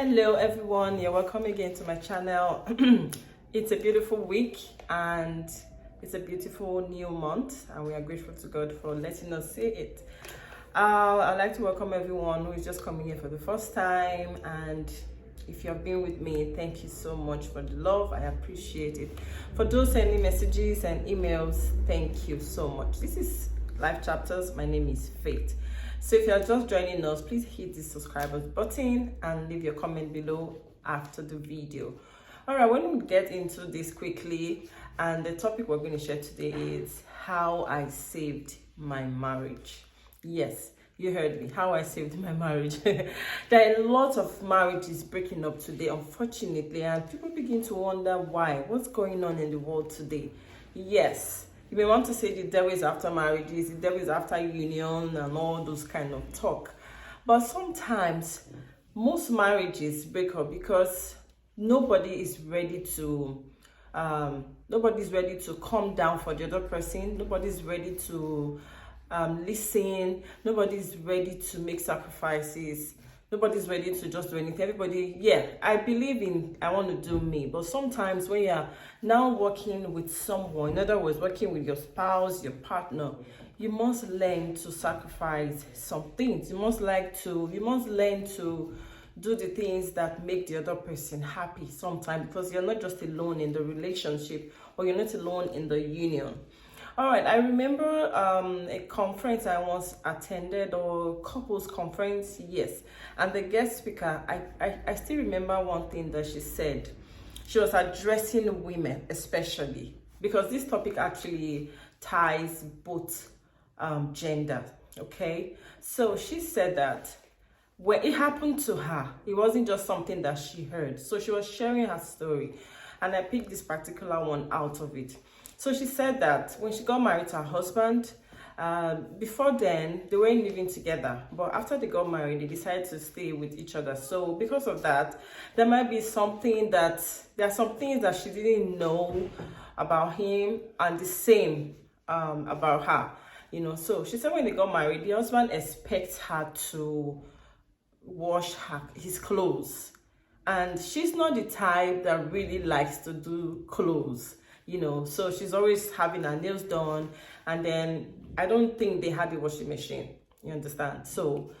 Hello everyone, you're welcome again to my channel. It's a beautiful week and it's a beautiful new month, and we are grateful to God for letting us see it. I'd like to welcome everyone who is just coming here for the first time, and if you have been with me, thank you so much for the love. I appreciate it. For those sending messages and emails, thank you so much. This is Life Chapters. My name is Faith. So if you're just joining us, please hit the subscribe button and leave your comment below after the video. All right, when we get into this quickly, and the topic we're going to share today is how I saved my marriage. Yes, you heard me, how I saved my marriage. There are a lot of marriages breaking up today, unfortunately, and people begin to wonder why. What's going on in the world today? Yes. You may want to say the devil is after marriages, the devil is after union and all those kind of talk. But sometimes most marriages break up because nobody is ready to nobody's ready to calm down for the other person. Nobody's ready to listen. Nobody's ready to make sacrifices. Nobody's ready to just do anything. Everybody, yeah, I believe in, I want to do me. But sometimes when you're now working with someone, in other words, working with your spouse, your partner, you must learn to sacrifice some things. You must learn to do the things that make the other person happy sometimes, because you're not just alone in the relationship, or you're not alone in the union. All right, I remember a conference I once attended, or couples conference, yes. And the guest speaker, I still remember one thing that she said. She was addressing women especially, because this topic actually ties both genders, okay? So she said that when it happened to her, it wasn't just something that she heard. So she was sharing her story, and I picked this particular one out of it. So she said that when she got married to her husband, before then, they weren't living together. But after they got married, they decided to stay with each other. So because of that, there are some things that she didn't know about him, and the same about her. You know, so she said when they got married, the husband expects her to wash his clothes. And she's not the type that really likes to do clothes. You know, so she's always having her nails done, and then I don't think they had a washing machine, you understand? So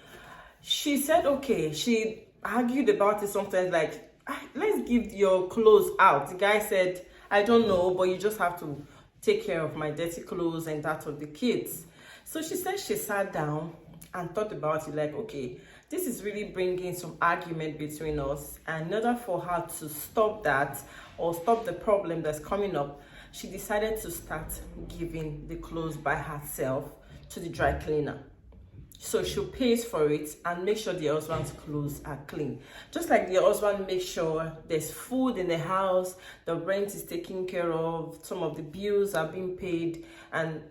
she said, okay, she argued about it sometimes, like, let's give your clothes out. The guy said, I don't know, but you just have to take care of my dirty clothes and that of the kids. So she said she sat down and thought about it, like, okay, this is really bringing some argument between us, and in order for her to stop that, or stop the problem that's coming up, she decided to start giving the clothes by herself to the dry cleaner. So she pays for it and make sure the husband's clothes are clean. Just like the husband makes sure there's food in the house, the rent is taken care of, some of the bills are being paid, and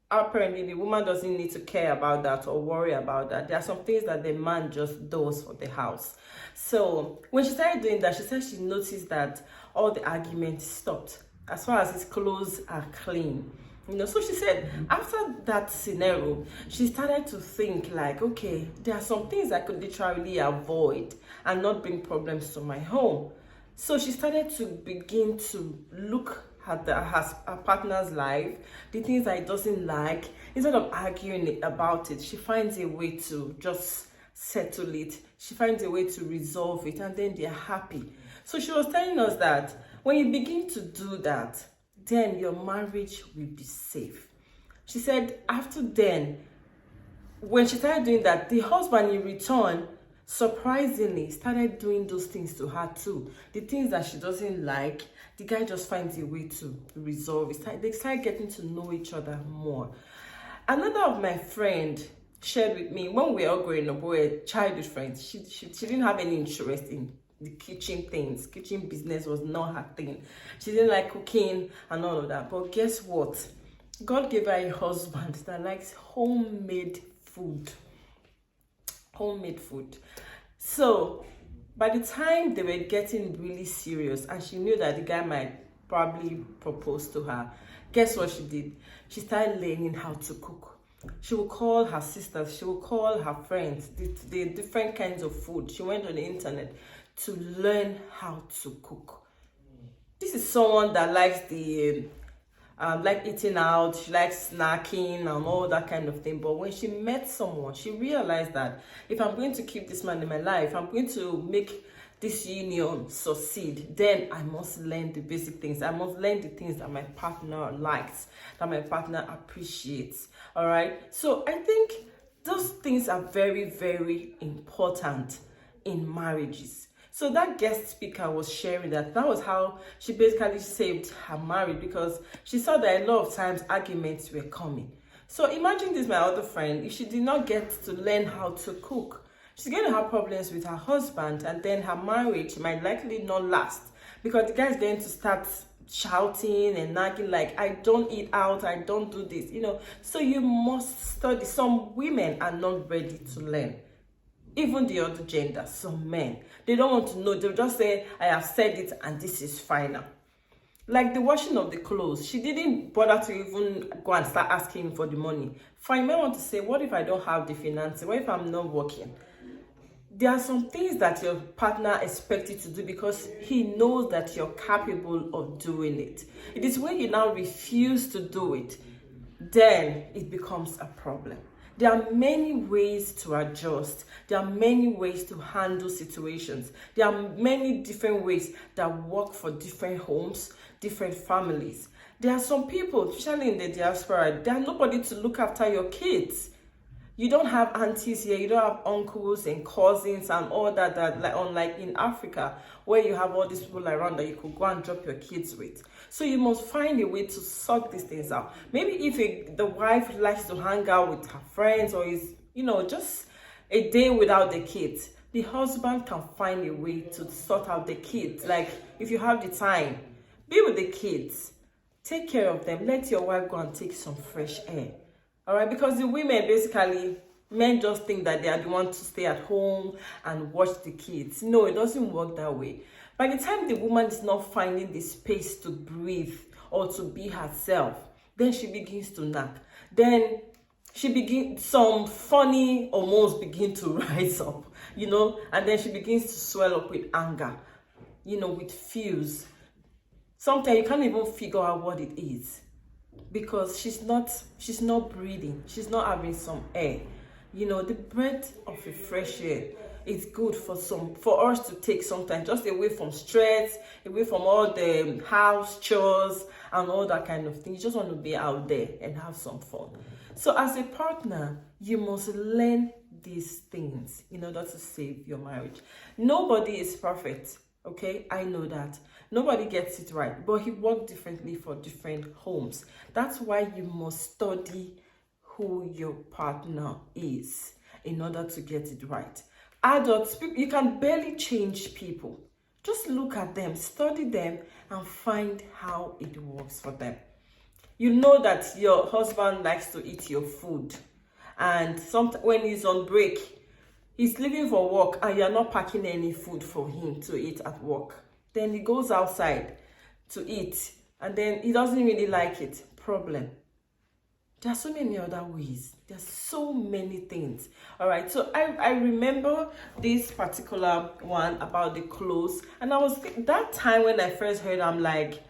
apparently the woman doesn't need to care about that or worry about that. There are some things that the man just does for the house. So when she started doing that, she said she noticed that all the arguments stopped as far as his clothes are clean. You know, so she said after that scenario, she started to think like, okay, there are some things I could literally avoid and not bring problems to my home. So she started to begin to look at her partner's life, the things that he doesn't like. Instead of arguing about it, she finds a way to just settle it. She finds a way to resolve it, and then they're happy. So she was telling us that when you begin to do that, then your marriage will be safe. She said after then, when she started doing that, the husband in return surprisingly started doing those things to her too. The things that she doesn't like, the guy just finds a way to resolve it. They start getting to know each other more. Another of my friend shared with me, when we were all growing up, we were childhood friends. She didn't have any interest in the kitchen things. Kitchen business was not her thing. She didn't like cooking and all of that. But guess what? God gave her a husband that likes homemade food. Homemade food. So by the time they were getting really serious, and she knew that the guy might probably propose to her, guess what she did? She started learning how to cook. She will call her sisters, she will call her friends, the different kinds of food. She went on the internet to learn how to cook. This is someone that likes the like eating out, she likes snacking and all that kind of thing. But when she met someone, she realized that if I'm going to keep this man in my life, I'm going to make this union succeed, then I must learn the basic things. I must learn the things that my partner likes, that my partner appreciates. All right. So I think those things are very, very important in marriages. So that guest speaker was sharing that was how she basically saved her marriage, because she saw that a lot of times arguments were coming. So imagine this, my other friend, if she did not get to learn how to cook, she's going to have problems with her husband, and then her marriage might likely not last, because the guy's going to start shouting and nagging like, I don't eat out, I don't do this, So you must study. Some women are not ready to learn. Even the other gender, some men, they don't want to know. They'll just say, I have said it and this is final. Like the washing of the clothes, she didn't bother to even go and start asking for the money. Fine, you may want to say, what if I don't have the finances? What if I'm not working? There are some things that your partner expects you to do because he knows that you're capable of doing it. It is when you now refuse to do it, then it becomes a problem. There are many ways to adjust. There are many ways to handle situations. There are many different ways that work for different homes, different families. There are some people, especially in the diaspora, there are nobody to look after your kids. You don't have aunties here, you don't have uncles and cousins and all that like unlike in Africa, where you have all these people around that you could go and drop your kids with. So you must find a way to sort these things out. Maybe if the wife likes to hang out with her friends, or is, just a day without the kids, the husband can find a way to sort out the kids. Like, if you have the time, be with the kids, take care of them, let your wife go and take some fresh air. All right, because the women, basically, men just think that they are the ones to stay at home and watch the kids. No, it doesn't work that way. By the time the woman is not finding the space to breathe or to be herself, then she begins to nag. Then some funny hormones begin to rise up, and then she begins to swell up with anger, with fears. Sometimes you can't even figure out what it is, because she's not breathing, she's not having some air. The breath of a fresh air is good for us to take sometimes, just away from stress, away from all the house chores and all that kind of thing. You just want to be out there and have some fun. So as a partner, you must learn these things in order to save your marriage. Nobody is perfect. Okay, I know that. Nobody gets it right, but it works differently for different homes. That's why you must study who your partner is in order to get it right. Adults, you can barely change people. Just look at them, study them, and find how it works for them. You know that your husband likes to eat your food, and when he's on break, he's leaving for work and you're not packing any food for him to eat at work. Then he goes outside to eat and then he doesn't really like it. Problem. There are so many other ways. There's so many things. All right. So I remember this particular one about the clothes. And that time when I first heard, I'm like,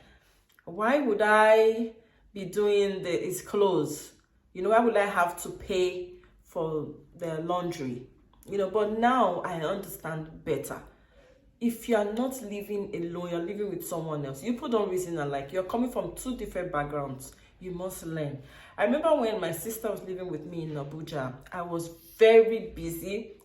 why would I be doing his clothes? Why would I have to pay for the laundry? But now I understand better. If you are not living alone, you're living with someone else. You put on reason and you're coming from two different backgrounds. You must learn. I remember when my sister was living with me in Abuja, I was very busy.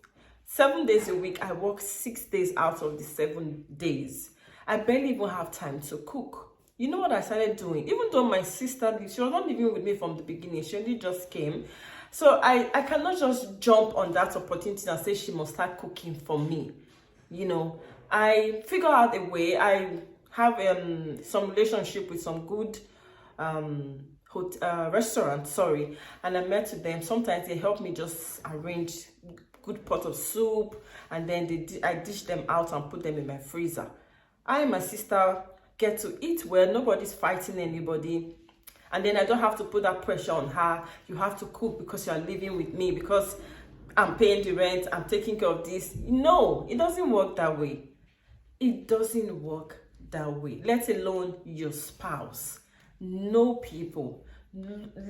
7 days a week, I work 6 days out of the 7 days. I barely even have time to cook. You know what I started doing? Even though my sister, she was not living with me from the beginning, she only just came. So I cannot just jump on that opportunity and say she must start cooking for me. I figure out a way. I have some relationship with some good restaurants, and I met with them. Sometimes they help me just arrange good pot of soup, and then I dish them out and put them in my freezer. I and my sister get to eat well. Nobody's fighting anybody. And then I don't have to put that pressure on her. You have to cook because you are living with me, because I'm paying the rent, I'm taking care of this. No, it doesn't work that way. It doesn't work that way, let alone your spouse. Know people,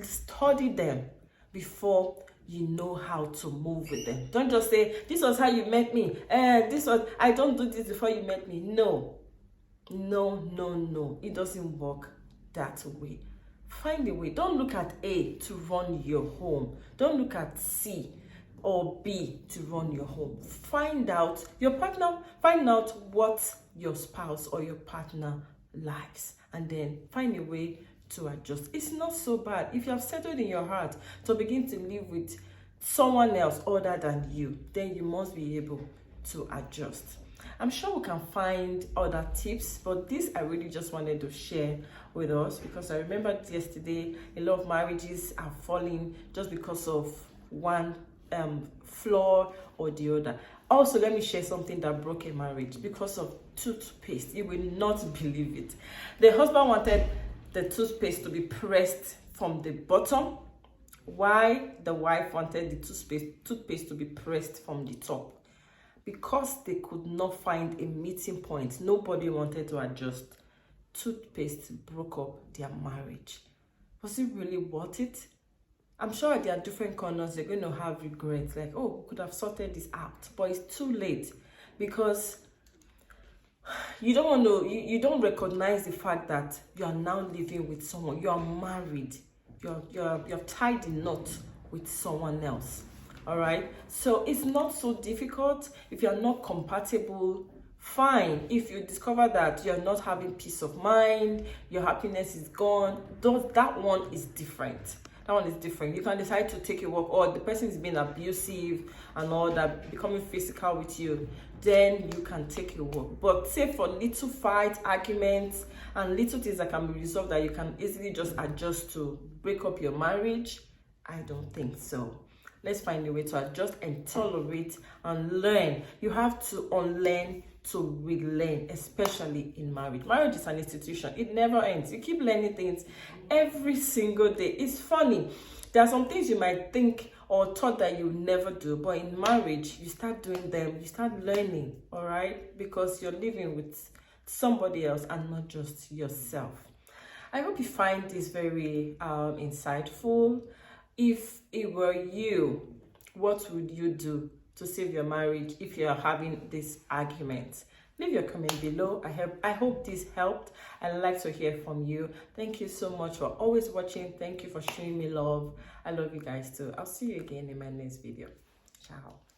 study them before you know how to move with them. Don't just say, this was how you met me. I don't do this before you met me. No. It doesn't work that way. Find a way. Don't look at A to run your home. Don't look at C or B to run your home. Find out your partner, find out what your spouse or your partner likes, and then find a way to adjust. It's not so bad if you have settled in your heart to begin to live with someone else other than you. Then you must be able to adjust. I'm sure we can find other tips, but this I really just wanted to share with us, because I remember yesterday a lot of marriages are falling just because of one flaw or the other. Also, let me share something that broke a marriage because of toothpaste. You will not believe it. The husband wanted the toothpaste to be pressed from the bottom, while the wife wanted the toothpaste to be pressed from the top. Because they could not find a meeting point, nobody wanted to adjust. Toothpaste broke up their marriage. Was it really worth it? I'm sure at their different corners they're going to have regrets, like, oh, we could have sorted this out, but it's too late, because you don't want to, you don't recognize the fact that you are now living with someone. You are married. You're tied in knot with someone else. All right, so it's not so difficult. If you're not compatible, fine. If you discover that you're not having peace of mind, your happiness is gone, that one is different. That one is different. You can decide to take a walk, or the person is being abusive and all that, becoming physical with you, then you can take a walk. But say for little fights, arguments, and little things that can be resolved that you can easily just adjust to break up your marriage, I don't think so. Let's find a way to adjust and tolerate and learn. You have to unlearn to relearn, especially in marriage. Marriage is an institution. It never ends. You keep learning things every single day. It's funny. There are some things you might think or thought that you never do, but in marriage, you start doing them. You start learning, all right? Because you're living with somebody else and not just yourself. I hope you find this very insightful. If it were you, what would you do to save your marriage if you are having this argument? Leave your comment below. I hope this helped. I'd like to hear from you. Thank you so much for always watching. Thank you for showing me love. I love you guys too. I'll see you again in my next video. Ciao.